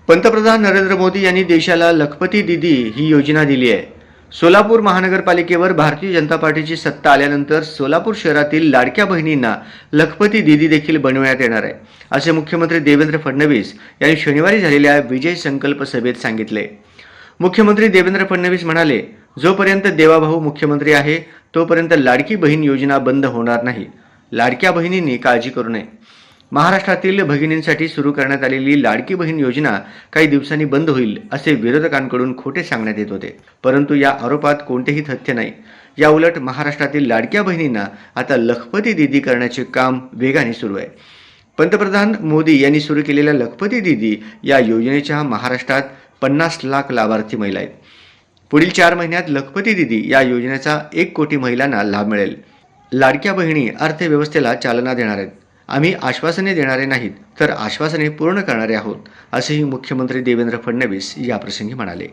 पंतप्रधान नरेंद्र मोदी यांनी देशाला लखपती दीदी ही योजना दिली आहे. सोलापूर महानगरपालिकेवर भारतीय जनता पार्टीची सत्ता आल्यानंतर सोलापूर शहरातील लाडक्या बहिणींना लखपती दीदी देखील बनवण्यात येणार आहे, असे मुख्यमंत्री देवेंद्र फडणवीस यांनी शनिवारी झालेल्या विजय संकल्प सभेत सांगितले. मुख्यमंत्री देवेंद्र फडणवीस म्हणाले, जोपर्यंत देवाभाऊ मुख्यमंत्री आहे तोपर्यंत लाडकी बहीण योजना बंद होणार नाही. लाडक्या बहिणींनी काळजी करू नये. महाराष्ट्रातील भगिनींसाठी सुरू करण्यात आलेली लाडकी बहीण योजना काही दिवसांनी बंद होईल असे विरोधकांकडून खोटे सांगण्यात येत होते, परंतु या आरोपात कोणतेही तथ्य नाही. या उलट महाराष्ट्रातील लाडक्या बहिणींना आता लखपती दीदी करण्याचे काम वेगाने सुरू आहे. पंतप्रधान मोदी यांनी सुरू केलेल्या लखपती दीदी या योजनेच्या महाराष्ट्रात 50 लाख लाभार्थी महिला आहेत. पुढील 4 महिन्यात लखपती दीदी या योजनेचा 1 कोटी महिलांना लाभ मिळेल. लाडक्या बहिणी अर्थव्यवस्थेला चालना देणार आहेत. आम्ही आश्वासने देणारे नाहीत, तर आश्वासने पूर्ण करणारे आहोत, असेही मुख्यमंत्री देवेंद्र फडणवीस याप्रसंगी म्हणाले.